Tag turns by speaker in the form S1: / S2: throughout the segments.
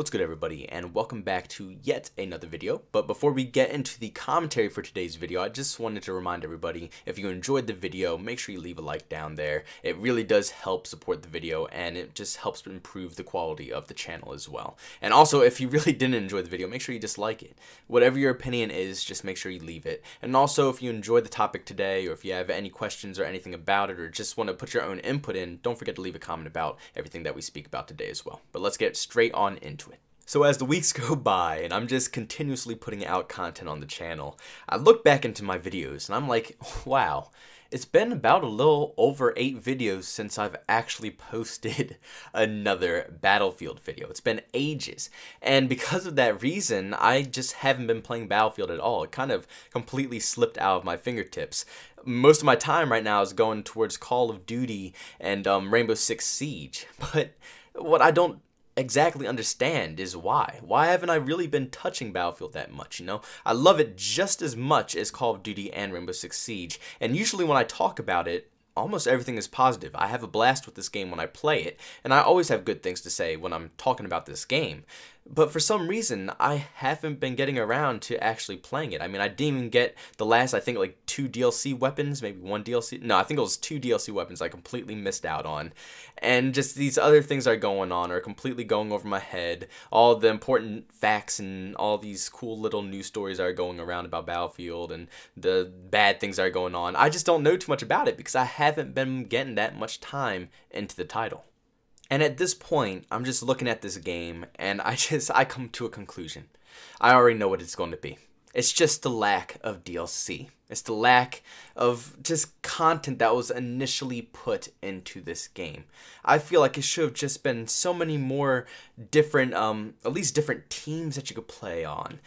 S1: What's good, everybody, and welcome back to yet another video. But before we get into the commentary for today's video, I just wanted to remind everybody, if you enjoyed the video, make sure you leave a like down there. It really does help support the video, and it just helps improve the quality of the channel as well. And also, if you really didn't enjoy the video, make sure you dislike it. Whatever your opinion is, just make sure you leave it. And also, if you enjoyed the topic today, or if you have any questions or anything about it, or just want to put your own input in, don't forget to leave a comment about everything that we speak about today as well. But let's get straight on into it. So as the weeks go by and I'm just continuously putting out content on the channel, I look back into my videos and I'm like, wow, it's been about a little over 8 videos since I've actually posted another Battlefield video. It's been ages. And because of that reason, I just haven't been playing Battlefield at all. It kind of completely slipped out of my fingertips. Most of my time right now is going towards Call of Duty and Rainbow Six Siege. But what I don't exactly understand is why haven't I really been touching Battlefield that much? You know, I love it just as much as Call of Duty and Rainbow Six Siege, and usually when I talk about it, almost everything is positive. I have a blast with this game when I play it, and I always have good things to say when I'm talking about this game. But for some reason, I haven't been getting around to actually playing it. I mean, I didn't even get the last, I think, like 2 DLC weapons, maybe 1 DLC. No, I think it was 2 DLC weapons I completely missed out on. And just these other things are going on, are completely going over my head. All the important facts and all these cool little news stories are going around about Battlefield and the bad things that are going on. I just don't know too much about it because I haven't been getting that much time into the title. And at this point, I'm just looking at this game, and I come to a conclusion. I already know what it's going to be. It's just the lack of DLC. It's the lack of just content that was initially put into this game. I feel like it should have just been so many more different, at least different teams that you could play on,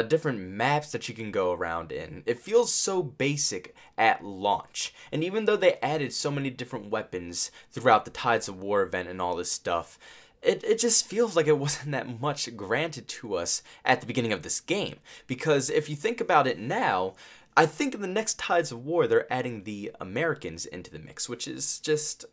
S1: different maps that you can go around in. It feels so basic at launch. And even though they added so many different weapons throughout the Tides of War event and all this stuff, it just feels like it wasn't that much granted to us at the beginning of this game. Because if you think about it now, I think in the next Tides of War, they're adding the Americans into the mix, which is just,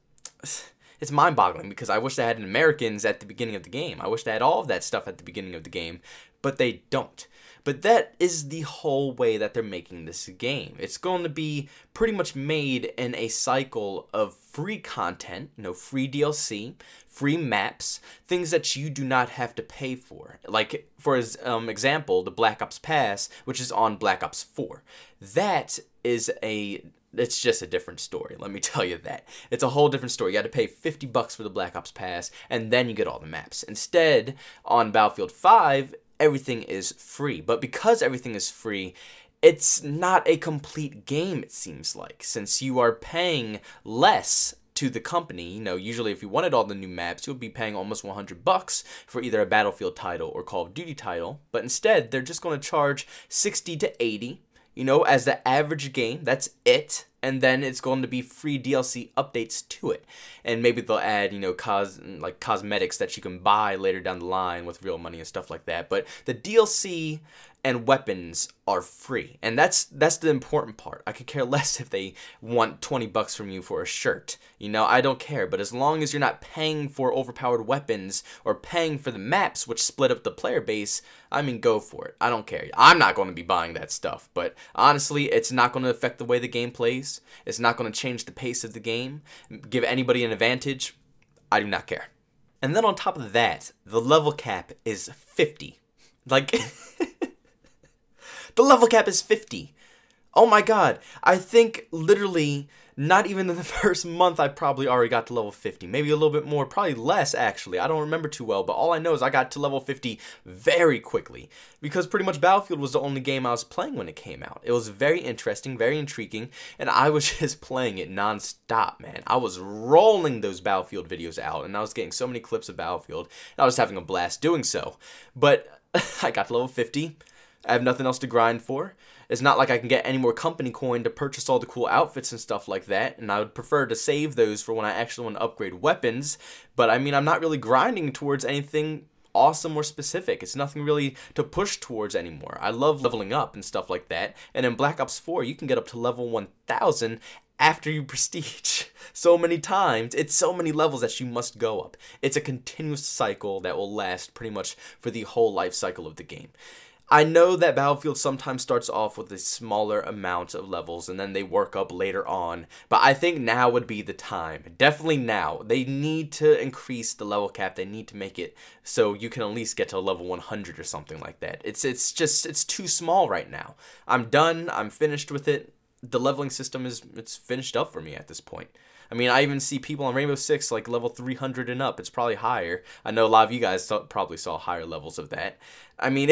S1: it's mind-boggling because I wish they had Americans at the beginning of the game. I wish they had all of that stuff at the beginning of the game, but they don't. But that is the whole way that they're making this game. It's going to be pretty much made in a cycle of free content, you know, free DLC, free maps, things that you do not have to pay for. Like, for example, the Black Ops Pass, which is on Black Ops 4. That is it's just a different story, let me tell you that. It's a whole different story. You got to pay $50 for the Black Ops Pass, and then you get all the maps. Instead, on Battlefield 5, everything is free. But because everything is free, it's not a complete game, it seems like, since you are paying less to the company. You know, usually if you wanted all the new maps, you would be paying almost $100 for either a Battlefield title or Call of Duty title. But instead, they're just going to charge 60 to 80, you know, as the average game. That's it. And then it's going to be free DLC updates to it. And maybe they'll add, you know, cosmetics that you can buy later down the line with real money and stuff like that. But the DLC and weapons are free. And that's the important part. I could care less if they want $20 from you for a shirt. You know, I don't care. But as long as you're not paying for overpowered weapons or paying for the maps, which split up the player base, I mean, go for it. I don't care. I'm not going to be buying that stuff. But honestly, it's not going to affect the way the game plays. It's not going to change the pace of the game, give anybody an advantage. I do not care. And then on top of that, the level cap is 50. Like, the level cap is 50. Oh my god. I think literally not even in the first month I probably already got to level 50. Maybe a little bit more, probably less actually. I don't remember too well, but all I know is I got to level 50 very quickly. Because pretty much Battlefield was the only game I was playing when it came out. It was very interesting, very intriguing, and I was just playing it non-stop, man. I was rolling those Battlefield videos out, and I was getting so many clips of Battlefield, and I was having a blast doing so. But I got to level 50. I have nothing else to grind for. It's not like I can get any more company coin to purchase all the cool outfits and stuff like that, and I would prefer to save those for when I actually want to upgrade weapons. But I mean, I'm not really grinding towards anything awesome or specific. It's nothing really to push towards anymore. I love leveling up and stuff like that, and in Black Ops 4, you can get up to level 1000 after you prestige. so many times. It's so many levels that you must go up. It's a continuous cycle that will last pretty much for the whole life cycle of the game. I know that Battlefield sometimes starts off with a smaller amount of levels and then they work up later on, but I think now would be the time. Definitely now. They need to increase the level cap. They need to make it so you can at least get to level 100 or something like that. It's too small right now. I'm done. I'm finished with it. The leveling system it's finished up for me at this point. I mean, I even see people on Rainbow Six like level 300 and up. It's probably higher. I know a lot of you guys probably saw higher levels of that. I mean,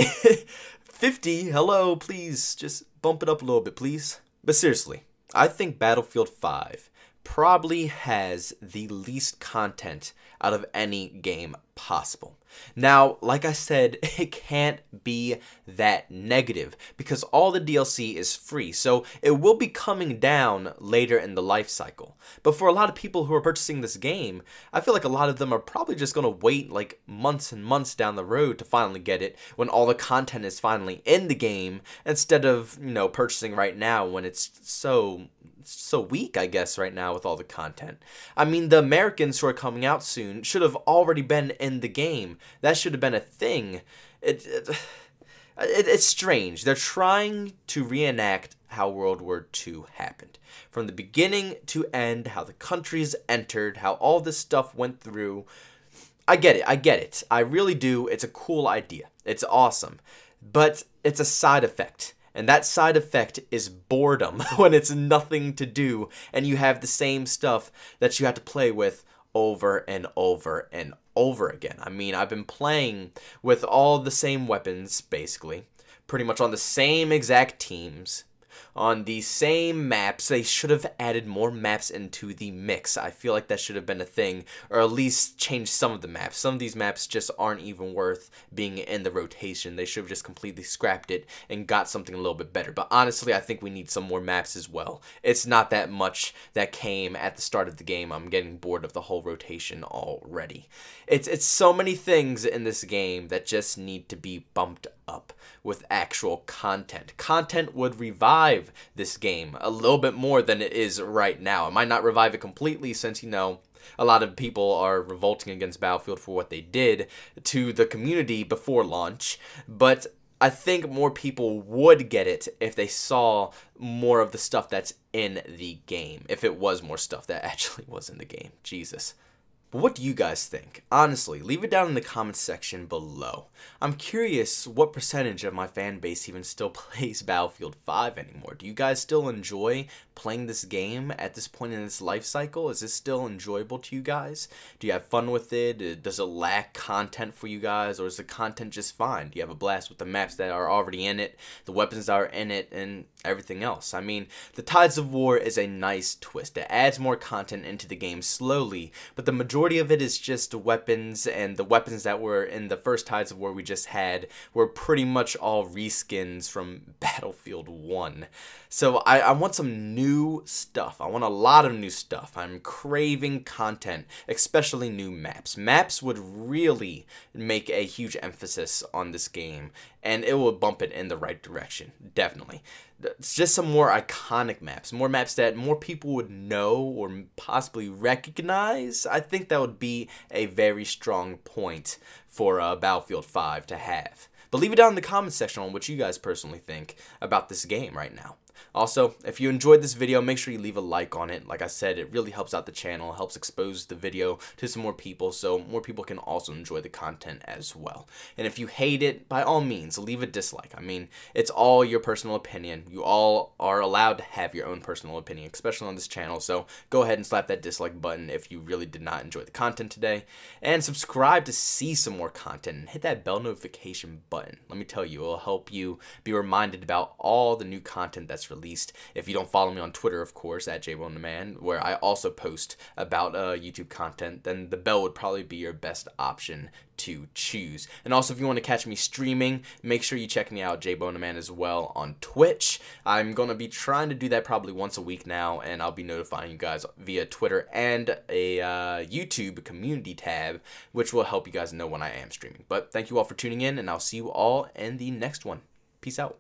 S1: 50, hello, please, just bump it up a little bit, please. But seriously, I think Battlefield 5 probably has the least content out of any game possible. Now, like I said, it can't be that negative because all the DLC is free, so it will be coming down later in the life cycle. But for a lot of people who are purchasing this game, I feel like a lot of them are probably just going to wait like months and months down the road to finally get it when all the content is finally in the game instead of, you know, purchasing right now when it's so weak, I guess, right now with all the content. I mean, the Americans who are coming out soon should have already been in the game. That should have been a thing. It's strange. They're trying to reenact how World War II happened. From the beginning to end, how the countries entered, how all this stuff went through. I get it. I really do. It's a cool idea. It's awesome. But it's a side effect. And that side effect is boredom when it's nothing to do and you have the same stuff that you have to play with over and over and over again. I mean, I've been playing with all the same weapons, basically, pretty much on the same exact teams, on the same maps. They should have added more maps into the mix. I feel like that should have been a thing, or at least change some of the maps. Some of these maps just aren't even worth being in the rotation. They should have just completely scrapped it and got something a little bit better. But honestly, I think we need some more maps as well. It's not that much that came at the start of the game. I'm getting bored of the whole rotation already. It's so many things in this game that just need to be bumped up with actual content. Content would revive this game a little bit more than it is right now. It might not revive it completely since, you know, a lot of people are revolting against Battlefield for what they did to the community before launch, but I think more people would get it if they saw more of the stuff that's in the game. If it was more stuff that actually was in the game. Jesus. But what do you guys think? Honestly, leave it down in the comments section below. I'm curious what percentage of my fan base even still plays Battlefield 5 anymore. Do you guys still enjoy playing this game at this point in its life cycle? Is this still enjoyable to you guys? Do you have fun with it? Does it lack content for you guys? Or is the content just fine? Do you have a blast with the maps that are already in it, the weapons that are in it, and everything else? I mean, the Tides of War is a nice twist. It adds more content into the game slowly, but the majority of it is just weapons, and the weapons that were in the first Tides of War we just had were pretty much all reskins from Battlefield 1. So I want some new stuff. I want a lot of new stuff. I'm craving content, especially new maps. Maps would really make a huge emphasis on this game, and it will bump it in the right direction, definitely. It's just some more iconic maps, more maps that more people would know or possibly recognize. I think that would be a very strong point for Battlefield 5 to have. But leave it down in the comments section on what you guys personally think about this game right now. Also, if you enjoyed this video, make sure you leave a like on it. Like I said, it really helps out the channel, helps expose the video to some more people, so more people can also enjoy the content as well. And if you hate it, by all means, leave a dislike. I mean, it's all your personal opinion. You all are allowed to have your own personal opinion, especially on this channel, so go ahead and slap that dislike button if you really did not enjoy the content today. And subscribe to see some more content, and hit that bell notification button. Let me tell you, it will help you be reminded about all the new content that's released. If you don't follow me on Twitter, of course, at JBoneTheMan, where I also post about YouTube content, then the bell would probably be your best option to choose. And also, if you want to catch me streaming, make sure you check me out, JBoneTheMan, as well on Twitch. I'm going to be trying to do that probably once a week now, and I'll be notifying you guys via Twitter and a YouTube community tab, which will help you guys know when I am streaming. But thank you all for tuning in, and I'll see you all in the next one. Peace out.